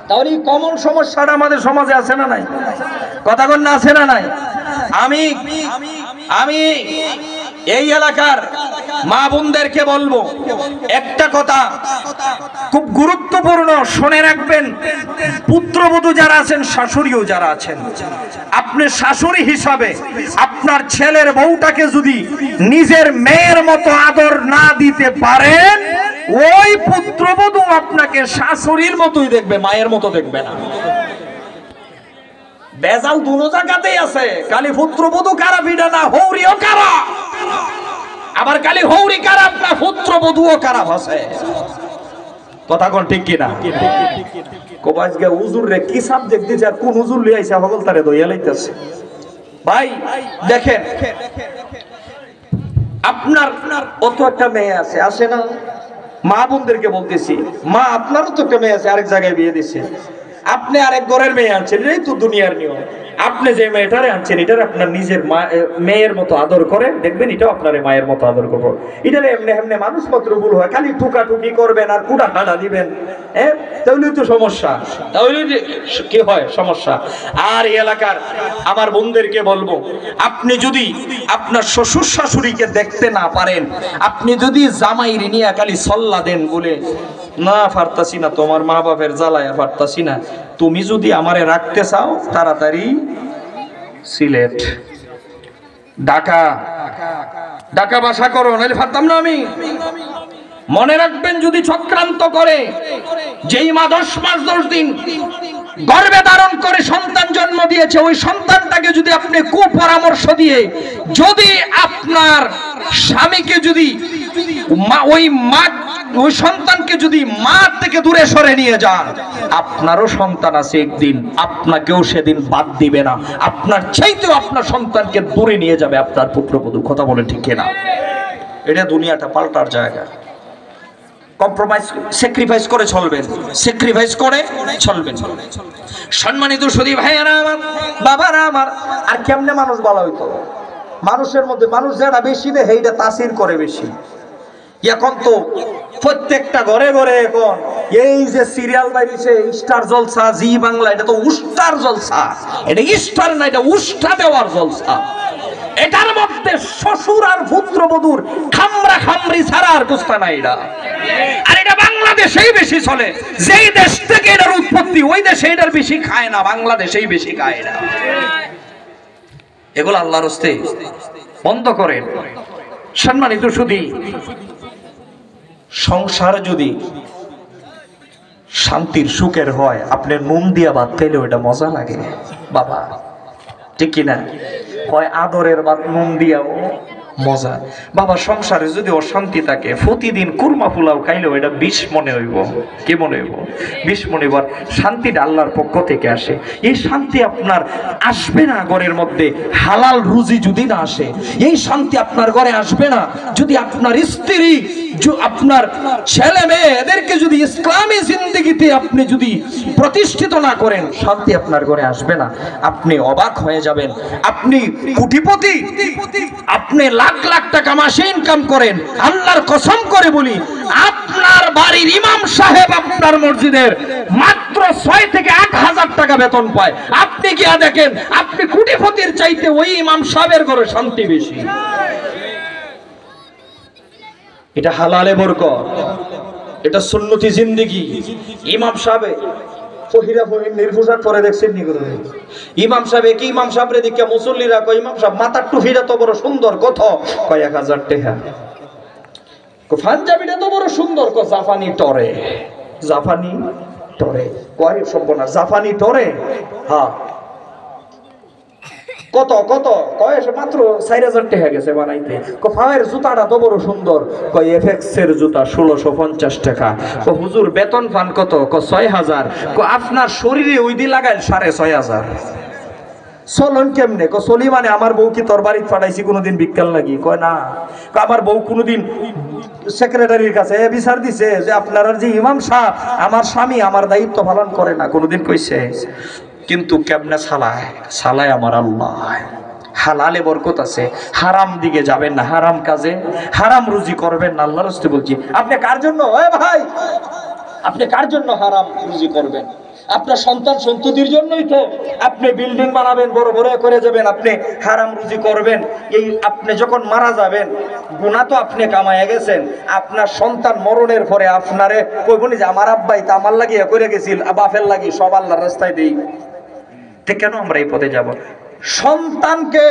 তাহলে এই কমন সমস্যাটা আমাদের সমাজে আছে না নাই? কথা বল না, আছে না নাই? আমি আমি এই এলাকার মা বোনদেরকে বলবো একটা কথা খুব গুরুত্বপূর্ণ, শুনে রাখবেন। পুত্রবধূ যারা আছেন, শাশুড়িও যারা আছেন, আপনি শাশুড়ি হিসাবে আপনার ছেলের বউটাকে যদি নিজের মেয়ের মতো আদর না দিতে পারেন, ওই পুত্রবধূ আপনাকে শাশুড়ির মতোই দেখবে, মায়ের মতো দেখবে না। বেজাল দুনো জায়গাতেই আছে। খালি পুত্রবধূ খারাপ এটা না, হৌরিও খারাপ। আবার খালি হৌরি খারাপ না, পুত্রবধূও খারাপ আছে। কথা কোন ঠিক কিনা? কোবাজকে হুজুর রে কি সাবজেক্ট দিছে, আর কোন হুজুর লিয়ে আইছে পাগল তারে দইয়া লাইতেছে। ভাই দেখেন, আপনার অত একটা মেয়ে আছে, আসে না? মা বোনদেরকে বলতেছি, মা আপনারও তো একটা মেয়ে আছে, আরেক জায়গায় বিয়ে দিচ্ছে। আপনি আরেক ঘরের মেয়ে আনছেন, এটাই তো দুনিয়ার নিয়ম। আপনি যে মেয়েটারে আনছেন, এটারে আপনার নিজের মেয়ের মতো আদর করে, দেখবেন এটাও আপনার মায়ের মতো আদর করবো। এটারে এমনি এমনি মানুষ মাত্র ভুল হয়, খালি টুকাটুকি করবেন আর কুড়া ঠাডা দিবেন, তাহলেই তো সমস্যা, তাহলে কি হয় সমস্যা। আর এই এলাকার আমার বোনদেরকে বলবো, আপনি যদি আপনার শ্বশুর শাশুড়িকে দেখতে না পারেন, আপনি যদি জামাইর নিয়ে খালি সল্লা দেন বলে, না পারতাছি না, তোমার মা বাপের জ্বালায় পারতাছি না, তুমি যদি আমারে রাখতে চাও তাড়াতাড়ি সিলেট, ঢাকা ঢাকা বাসা করো, নাহলে পারতাম না আমি। মনে রাখবেন, যদি চক্রান্ত করে, যেই মা 10 মাস 10 দিন গর্ভে ধারণ করে সন্তান জন্ম দিয়েছে, ওই সন্তানটাকে যদি আপনি কুপরামর্শ দিয়ে যদি আপনার স্বামীকে যদি ওই সন্তানকে যদি মা থেকে দূরে সরে নিয়ে যান, আপনারও সন্তান আছে, একদিন আপনাকেও সেদিন বাদ দিবে না, আপনার চাইতেও আপনার সন্তানকে দূরে নিয়ে যাবে আপনার পুত্রবধূ। কথা বলে ঠিক না? এটা দুনিয়াটা পাল্টার জায়গা। কম্প্রোমাইজ, স্যাক্রিফাইস করে চলবেন, স্যাক্রিফাইস করে চলবেন। সম্মানিত সুধী ভাইয়ারা আমার, বাবারা আমার, আর কেমনে মানুষ বলা হইতো? মানুষের মধ্যে মানুষ যারা বেশি দেয়, এইটা তাসির করে বেশি। এখন তো প্রত্যেকটা ঘরে ঘরে এখন এই যে সিরিয়াল বাইরেছে, স্টার জলসা, জি বাংলা, এটা তো উস্টার জলসা। এটা স্টার না, এটা উস্টা দেওয়ার জলসা। এটার মধ্যে শ্বশুর আর পুত্রবধূর খামরা খামরি ছাড়া আর কুস্তা নাই। আর এটা বাংলাদেশেই বেশি চলে। যেই দেশ থেকে এটার উৎপত্তি, ওই দেশে এটার বেশি খায় না, বাংলাদেশেই বেশি খায় না। এগুলো আল্লাহর হস্তে বন্ধ করেন। সম্মানিত সুধী, সংসার যদি শান্তির সুখের হয়, আপনি নুন দিয়া ভাত খাইলে ওইটা মজা লাগে বাবা, ঠিক কিনা? হয় আদরের ভাত নুন দিয়াও মজা বাবা। সংসারে যদি অশান্তি থাকে, প্রতিদিন কুরমা পোলাও খাইলেও এটা বিষ মনে হইব। কি মনে হইব? বিষ মনে হইব। শান্তিটা আল্লাহর পক্ষ থেকে আসে। এই শান্তি আপনার আসবে না ঘরের মধ্যে হালাল রুজি যদি না আসে। এই শান্তি আপনার ঘরে আসবে না যদি আপনার স্ত্রী, আপনার ছেলে মেয়ে, এদেরকে যদি ইসলামী জিন্দেগিতে আপনি যদি প্রতিষ্ঠিত না করেন, শান্তি আপনার ঘরে আসবে না। আপনি অবাক হয়ে যাবেন। আপনি কোটিপতি, আপনি লাখ লাখ টাকা মাসে ইনকাম করেন, আল্লাহর কসম করে বলি, আপনার বাড়ির ইমাম সাহেব আপনার মসজিদের মাত্র 6 থেকে 8,000 টাকা বেতন পায়। আপনি গিয়া দেখেন, আপনি কোটিপতির চাইতে ওই ইমাম সাহেবের ঘরে শান্তি বেশি। এটা হালালে বরকত, এটা সুন্নতি জিন্দেগি। ইমাম সাহেব ফহিরা ফহির নির্ভুষাট পরে দেখছেন নি করে? ইমাম সাহেব কি ইমাম সাহেবরে দিকে মুসল্লিরা কয়, ইমাম সাহেব মাথার টুপিটা তো বড় সুন্দর, কত? কয় 1000 টাকা। পাঞ্জাবিটা তো বড় সুন্দর, কয় জাপানি টরে। জাপানি টরে কয় সম্পূর্ণ জাপানি টরে। হ্যাঁ, কত কত? কয় মাত্র 4000 টাকা গেছে বানাইতে। পায়ের জুতাটা তো বড় সুন্দর, কয় এফএক্স এর জুতা 1650 টাকা। হুজুর বেতন পান কত? 6000। আপনার শরীরে ওই দিয়ে লাগাইল 6500। চলন কেমনে? চলি মানে আমার বউ কি তোর বাড়িতে পাঠাইছি কোনোদিন বিকাল লাগি? কয় না, আমার বউ কোনোদিন সেক্রেটারির কাছে বিচার দিছে যে আপনারা যে ইমাম সাহেব, আমার স্বামী আমার দায়িত্ব পালন করে না, কোনোদিন কইছে? কিন্তু কেমনে সালায় আমার আল্লাহ। হালালে বরকত আছে, হারাম দিকে যাবেন না, হারাম কাজে হারাম রুজি করবেন না। আল্লাহর রাস্তায় বলছি। আপনি কার জন্য? ওই ভাই, আপনি কার জন্য হারাম রুজি করবেন? আপনার সন্তান সন্ততির জন্যই তো আপনি বিল্ডিং বানাবেন, বড় বড় করে যাবেন, আপনি হারাম রুজি করবেন। এই আপনি যখন মারা যাবেন, গুনাহ তো আপনি কামাইয়া গেছেন, আপনার সন্তান মরণের পরে আপনারে কইবনি যে আমার আব্বাই তো আমার লাগিয়া করে গেছিল, বাপের লাগি সব আল্লাহর রাস্তায় দেই। ঠিক কেন আমরা এই পথে যাব? সন্তানকে